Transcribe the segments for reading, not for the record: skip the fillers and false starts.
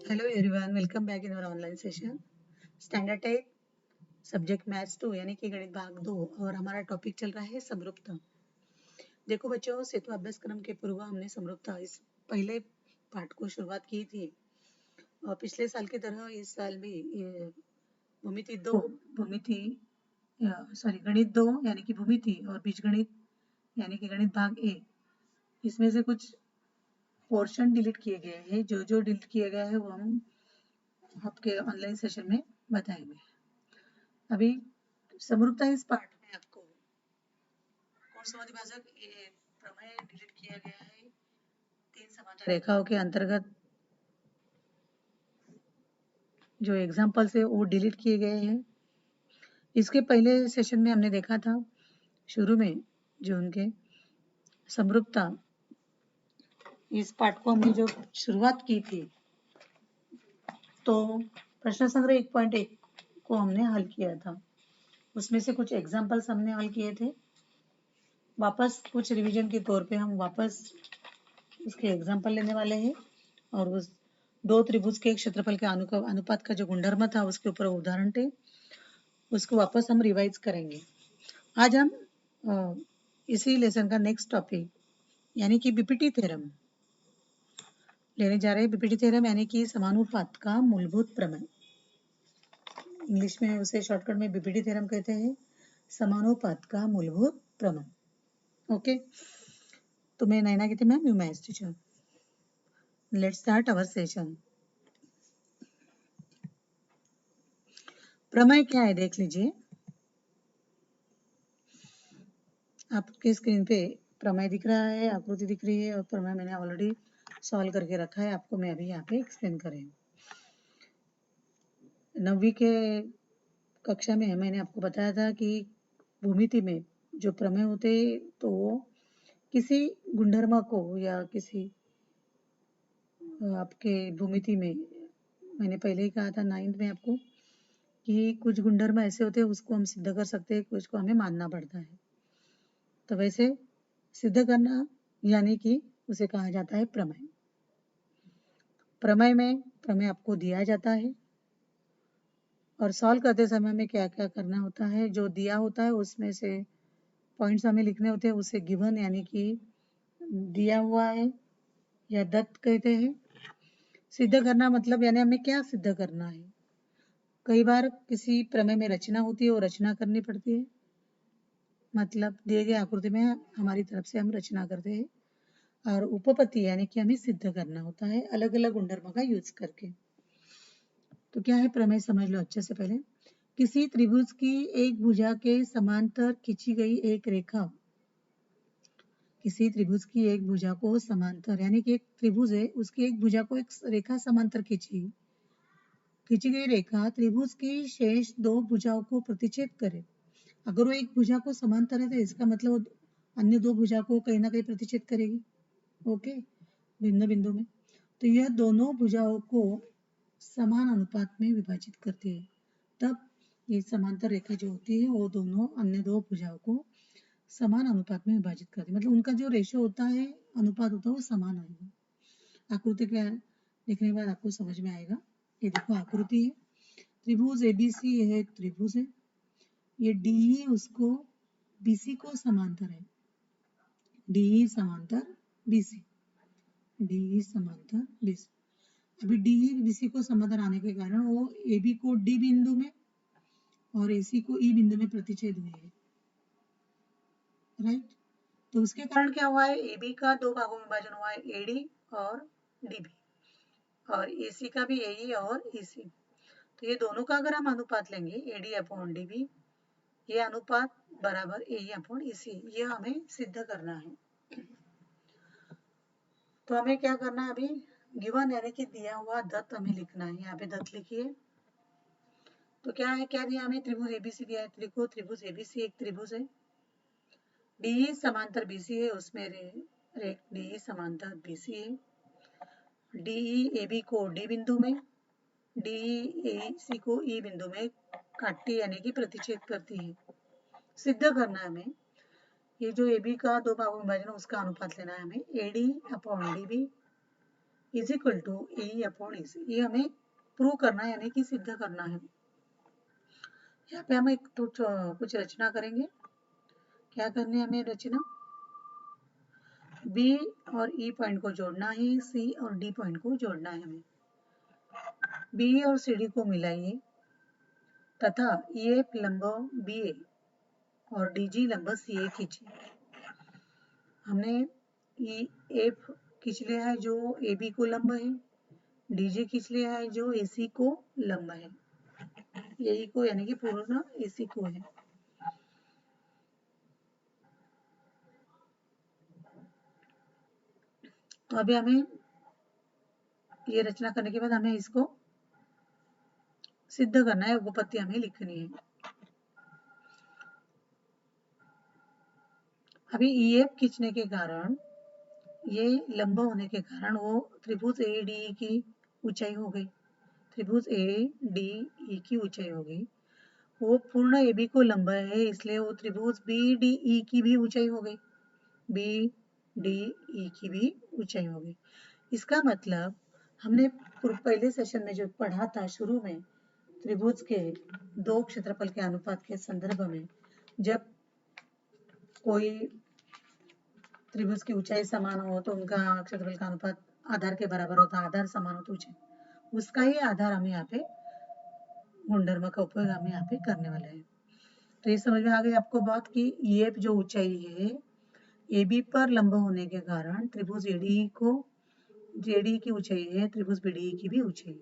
Hello everyone, welcome back in our online session. Standard 8 subject maths 2 यानी कि गणित भाग 2 और हमारा टॉपिक चल रहा है समरूपता। देखो बच्चों, सेतु अभ्यासक्रम के पूर्व हमने समरूपता इस पहले पाठ को शुरुआत की थी और पिछले साल की तरह इस साल भी ये भूमिति 2 भूमिति गणित 2 यानी कि भूमिति और बीजगणित यानी कि गणित भाग 1 इसमें से कुछ पोर्शन डिलीट किए गए हैं। जो जो डिलीट किया गया है वो हम आपके ऑनलाइन सेशन में बताएंगे। अभी समरूपता इस पाठ में आपको कोण समद्विभाजक ये प्रमेय डिलीट किया गया है। तीन समांतर रेखाओं के अंतर्गत जो एग्जाम्पल्स है वो डिलीट किए गए हैं। इसके पहले सेशन में हमने देखा था शुरू में जो उनके समरूपता इस पाठ को हमने जो शुरुआत की थी तो प्रश्न संग्रह 1.1 को हमने हल किया था। उसमें से कुछ एग्जाम्पल्स हमने हल किए थे। वापस कुछ रिवीजन के तौर पे हम वापस उसके एग्जाम्पल लेने वाले हैं और उस दो त्रिभुज के क्षेत्रफल के अनुपात का जो गुणधर्म था उसके ऊपर उदाहरण थे, उसको वापस हम रिवाइज करेंगे। आज हम इसी लेसन का नेक्स्ट टॉपिक यानी कि बीपीटी थ्योरम लेने जा रहे हैं। बीपीटी थ्योरम यानी कि समानुपात का मूलभूत प्रमेय, इंग्लिश में उसे शॉर्टकट में बीपीटी थ्योरम कहते हैं। समानुपात का मूलभूत प्रमेय। ओके, तो मैं नैना की थी ma'am, you maths teacher. Let's start our session. प्रमेय क्या है देख लीजिए। आपके स्क्रीन पे प्रमेय दिख रहा है, आकृति दिख रही है और प्रमेय मैंने ऑलरेडी सॉल्व करके रखा है। आपको मैं अभी यहाँ पे एक्सप्लेन करें। 9वीं के कक्षा में मैंने आपको बताया था कि भूमिति में जो प्रमेय होते तो वो किसी गुणधर्म को या किसी आपके भूमिति में, मैंने पहले ही कहा था 9th में आपको कि कुछ गुणधर्म ऐसे होते हैं उसको हम सिद्ध कर सकते हैं, कुछ को हमें मानना पड़ता है। तो वैसे सिद्ध करना यानी कि उसे कहा जाता है प्रमेय। प्रमेय में प्रमेय आपको दिया जाता है और सॉल्व करते समय में क्या क्या करना होता है, जो दिया होता है उसमें से पॉइंट्स हमें लिखने होते हैं, उसे गिवन यानी कि दिया हुआ है या दत्त कहते हैं। सिद्ध करना मतलब यानी हमें क्या सिद्ध करना है। कई बार किसी प्रमेय में रचना होती है और रचना करनी पड़ती है, मतलब दिए गए आकृति में हमारी तरफ से हम रचना करते हैं। और उपपत्ति यानी कि हमें सिद्ध करना होता है अलग अलग गुणधर्मों का यूज करके। तो क्या है प्रमेय, समझ लो अच्छे से। पहले किसी त्रिभुज की एक भुजा के समांतर खींची गई एक रेखा, किसी त्रिभुज की एक भुजा को समांतर यानी कि एक त्रिभुज है उसकी एक भुजा को एक रेखा समांतर खींची गई रेखा त्रिभुज की शेष दो भुजाओं को प्रतिच्छेद करे। अगर वो एक भुजा को समांतर है तो इसका मतलब अन्य दो भुजा को कहीं ना कहीं प्रतिच्छेद करेगी। ओके, भिन्न बिंदु में। तो यह दोनों भुजाओं को समान अनुपात में विभाजित करती है। तब ये समांतर रेखा जो होती है वो दोनों अन्य दो भुजाओं को समान अनुपात में विभाजित करती है, मतलब उनका जो रेशो होता है, अनुपात होता है, वो समान आएगा। आकृति क्या देखने के बाद आपको समझ में आएगा। ये देखो आकृति है, त्रिभुज एबीसी है, एक त्रिभुज है। ये डी उसको बीसी को समांतर है, डी समांतर बीसी, डी समांतर बीसी। अभी डी बीसी को समांतर आने के कारण वो एबी को डी बिंदु में और एसी को ई बिंदु में प्रतिच्छेद हुए है, राइट। तो उसके कारण क्या हुआ है, एबी का दो भागों में विभाजन हुआ है, एडी और डीबी, और एसी का भी एई और ईसी। तो ये दोनों का अगर हम अनुपात लेंगे एडी अपॉन डीबी, ये अनुपात बराबर एई अपॉन ईसी, ये हमें सिद्ध करना है। तो हमें क्या करना है, अभी गिवन यानी कि दिया हुआ दत्त हमें लिखना है। यहाँ पे दत्त लिखिए। तो क्या है, क्या दिया हमें, त्रिभुज एबीसी दिया है। तो लिखो त्रिभुज एबीसी एक त्रिभुज है, डी समांतर बीसी है, उसमें डी समांतर बीसी है। डी ए बी को डी बिंदु में, डी ए सी को ई बिंदु में काटती यानी कि प्रतिच्छेद करती है। सिद्ध करना है हमें, ये जो ए बी का दो भागों में विभाजन है उसका अनुपात लेना है हमें, A D upon D B is equal to A upon A C. ये हमें प्रूव करना है यानी कि सिद्ध करना है। यहाँ पे हम एक कुछ रचना करेंगे। क्या करनी है हमें रचना? बी और ई पॉइंट को जोड़ना है, सी और डी पॉइंट को जोड़ना है हमें। बी और सी डी को मिलाइए तथा ए लंब बी ए और डी जी लंब सी ए खींचिए। हमने ई एफ खींच लिया है जो ए बी को लंब है, डी जी खींच लिया है जो ए सी को लंब है, ए को यानी कि पूर्ण ए सी को है। तो अभी हमें ये रचना करने के बाद हमें इसको सिद्ध करना है, उपपत्ति हमें लिखनी है। अभी ई एफ खींचने के कारण, ये लंब होने के कारण वो त्रिभुज ए डी की ऊंचाई हो गई। त्रिभुज ए डी ई की ऊंचाई हो गई। वो पूर्ण ए बी को लंब है, इसलिए वो त्रिभुज बी डी ई की भी ऊंचाई हो गई। बी डी ई की भी ऊंचाई हो गई। इसका मतलब हमने पहले सेशन में जो पढ़ा था शुरू में, त्रिभुज के दो क्षेत्रफल के अनुपात के संदर्भ में, जब कोई त्रिभुज की ऊंचाई समान हो तो उनका क्षेत्रफल का अनुपात आधार के बराबर होता है। आधार समान हो तो ऊंचाई, उसका ही आधार हमें यहाँ पे गुणधर्म का उपयोग हम यहाँ पे करने वाले हैं। तो ये समझ में आ गई आपको बात कि ये जो ऊंचाई है ए बी पर लंब होने के कारण त्रिभुज एडी को, जेडी की ऊंचाई है त्रिभुज बीडी की भी ऊंचाई।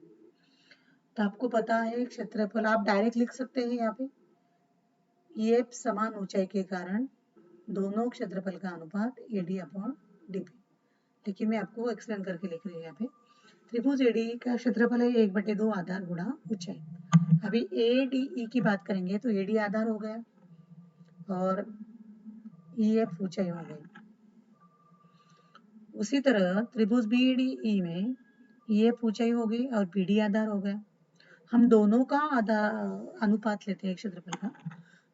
तो आपको पता है क्षेत्रफल आप डायरेक्ट लिख सकते हैं यहाँ पे, ये समान ऊंचाई के कारण दोनों क्षेत्रफल का अनुपात एडी अपॉन डीबी। लेकिन मैं आपको एक्सप्लेन करके लिख रही हूँ यहाँ पे। त्रिभुज एडी का क्षेत्रफल है 1/2 आधार गुणा ऊंचाई। अभी ए डी ई की बात करेंगे तो एडी आधार हो गया और ई एफ ऊंचाई हो गई। उसी तरह त्रिभुज बी डी ई में ई एफ ऊंचाई हो गई और बी डी आधार हो गया। हम दोनों का आधार अनुपात लेते हैं क्षेत्रफल का।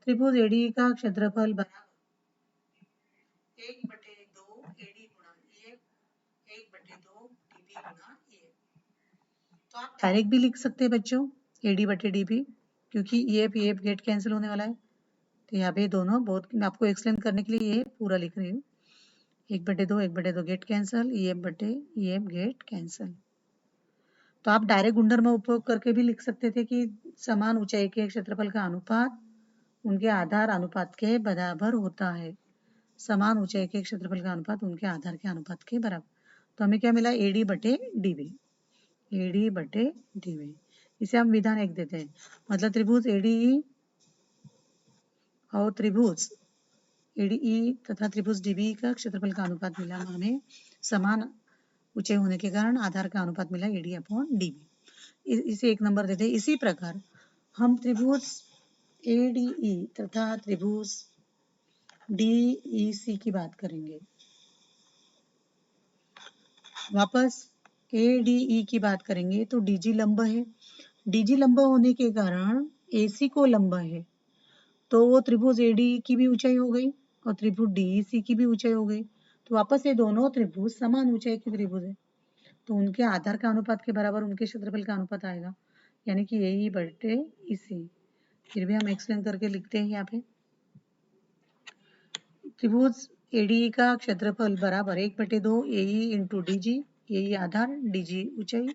त्रिभुज एडी का क्षेत्रफल बराबर 1/2 एडी गुणा ई एफ, 1/2 डीबी गुणा ई एफ। तो आप डायरेक्ट भी लिख सकते हैं बच्चों, एडी बटे डीबी, क्योंकि ई एफ गेट कैंसिल होने वाला है। तो यहाँ पे दोनों बहुत, मैं आपको एक्सप्लेन करने के लिए ये पूरा लिख रही हूँ। 1/2 गेट कैंसिल, ई एफ बटे ई एफ गेट कैंसिल। तो आप डायरेक्ट गुणधर्म उपयोग करके भी लिख सकते थे कि समान ऊंचाई के क्षेत्रफल का अनुपात उनके आधार अनुपात के बराबर होता है। समान ऊंचाई के क्षेत्रफल का अनुपात उनके आधार के अनुपात के बराबर। तो हमें क्या मिला? एडी बटे डीबी, एडी बटे डीबी। इसे हम विधान 1 देते हैं। मतलब त्रिभुज एडी और त्रिभुज एडीई तथा त्रिभुज डीबी का क्षेत्रफल का अनुपात मिला हमें, समान ऊंचाई होने के कारण आधार का अनुपात मिला एडी अपॉन डीबी। इसे 1 नंबर देते हैं। इसी प्रकार हम त्रिभुज एडीई तथा त्रिभुज डीईसी की बात करेंगे। वापस एडीई की बात करेंगे तो डीजी लंब है। डीजी लंब होने के कारण एसी को लंब है, तो वो त्रिभुज एडी की भी ऊंचाई हो गई और त्रिभुज डीईसी की भी ऊंचाई हो गई। तो वापस ये दोनों त्रिभुज समान ऊंचाई के त्रिभुज है, तो उनके आधार का अनुपात के बराबर उनके क्षेत्रफल का अनुपात आएगा, यानी कि ए बटे इसी। फिर भी हम एक्सप्लेन करके लिखते हैं यहाँ पे। त्रिभुज एडी का क्षेत्रफल बराबर 1/2 एई इंटू डीजी, एई आधार डीजी ऊंचाई,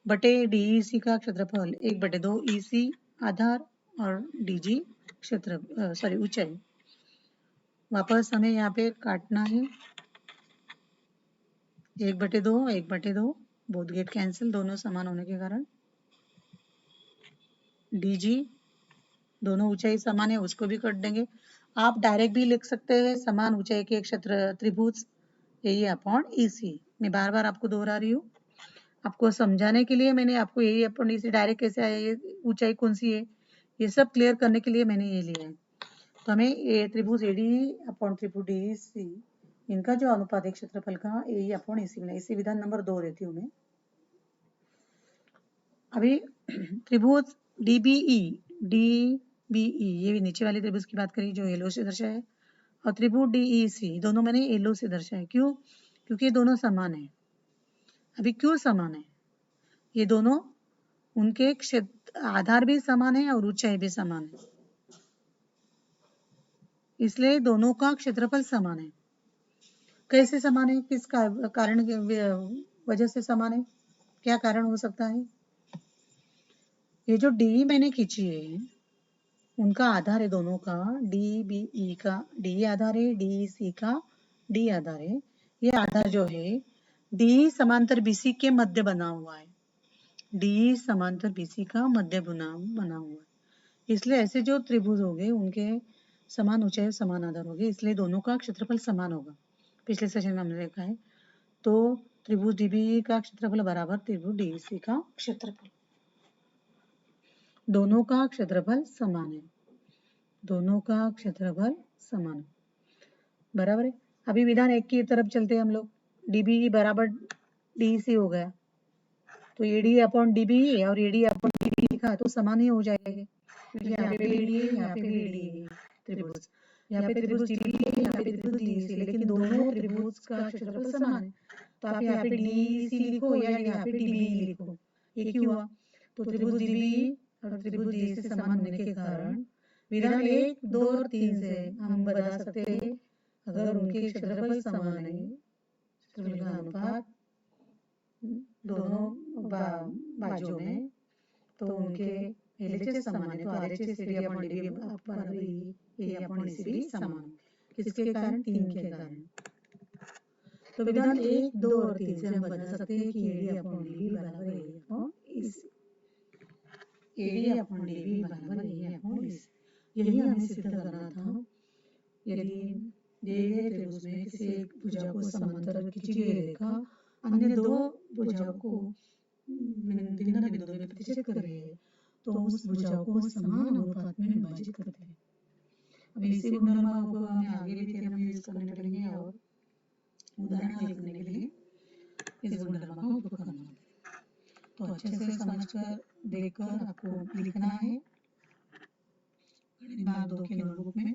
बटे डीईसी का क्षेत्रफल 1/2 ईसी आधार और डीजी क्षेत्र ऊंचाई। वापस हमें यहाँ पे काटना है 1/2, 1/2, बोथ गेट कैंसिल, दोनों समान होने के कारण। डीजी दोनों ऊंचाई समान है, उसको भी कट देंगे। आप डायरेक्ट भी लिख सकते हैं समान ऊंचाई के क्षेत्र त्रिभुज ए अपॉन ईसी। मैं बार बार आपको दोहरा रही हूँ, आपको समझाने के लिए मैंने आपको ए अपॉन ईसी डायरेक्ट कैसे आया, ये ऊंचाई कौन सी है, ये सब क्लियर करने के लिए मैंने ये लिया है। तो हमें ए त्रिभुज एडी अपॉन त्रिभुज डीसी, इनका जो अनुपात है क्षेत्रफल का ए अपॉन ईसी मिला। इसी विधान नंबर 2 देती हूँ मैं। अभी त्रिभुज डीबीई, डीबीई ये भी नीचे वाले त्रिभुज की बात करी जो येलो से दर्शाया है, और त्रिभुज डीईसी दोनों मैंने येलो से दर्शाया है। क्यों? क्योंकि ये दोनों समान है। अभी क्यों समान है? ये दोनों उनके क्षेत्र आधार भी समान है और ऊंचाई भी समान है, इसलिए दोनों का क्षेत्रफल समान है। कैसे समान है? किस कारण के वजह से समान है? क्या कारण हो सकता है? ये जो डी मैंने खींची है उनका आधार है दोनों का, डी बी ई का डी आधार है, डी सी का डी आधार है। ये आधार जो है डी समांतर बीसी के मध्य बना हुआ है, डी समांतर बीसी का मध्य बना हुआ है। इसलिए ऐसे जो त्रिभुज हो गए उनके समान ऊंचाई समान आधार होगी, इसलिए दोनों का क्षेत्रफल समान होगा। पिछले सेशन में हमने देखा है। तो त्रिभुज डीबी का क्षेत्रफल बराबर त्रिभुज डीसी का क्षेत्रफल, दोनों का क्षेत्रफल समान है, दोनों का क्षेत्रफल समान है, बराबर है। अभी विधान एक की तरफ चलते हैं हम लोग। डीबी बराबर डीसी हो गया, तो एडी अपॉन डीबी और एडी अपॉन डीबी लिखा तो समान ही हो जाएगा, क्योंकि यहाँ पे भी एडी है, यहाँ पे भी एडी है त्रिभुज, यहाँ पे त्रिभुज डीबी है, यहाँ पे त्रिभुज डीसी, लेकिन दोनों त्रिभुज का क्षेत्रफल समान है। तो आप यहाँ पे डीसी लिखो या यहाँ पे डीबी लिखो, ये क्यों हुआ? तो त्रिभुज डीबी और त्रिभुज डीसी समान होने के कारण विधान 1, 2 और 3 से हम बता सकते हैं अगर उनके क्षेत्रफल समान है, क्षेत्रफल का अनुपात दोनों बाजू में, तो उनके LHS समान है, तो RHS AD अपॉन DB बराबर AD अपॉन EC भी समान है। किसके कारण? 3 के कारण। तो विधान 1, 2 और 3 से हम बता सकते हैं कि AD अपॉन DB बराबर AD upon EC, AD upon DB बराबर AD अपॉन EC। यही हमें सिद्ध करना था। यदि दिए गए त्रिभुज में किसी एक भुजा को समांतर खींची गई रेखा अन्य दो भुजाओं को भिन्न बिंदुओं में प्रतिच्छेद कर रही है, तो उस भुजा को समान अनुपात में विभाजित करते हैं। अब इसी गुणधर्म को हमें आगे भी थ्योरम यूज करने पड़ेंगे और उदाहरण लिखने के लिए इस गुणधर्म का उपयोग करना होगा। तो अच्छे से समझकर देखकर आपको लिखना है। भाग 2 के नोटबुक में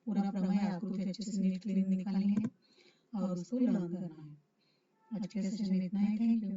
पूरा प्रमेय आकृति अच्छे से नीट क्लीन निकालनी है और उसको लर्न करना है। आज के सेशन में इतना ही, थैंक यू।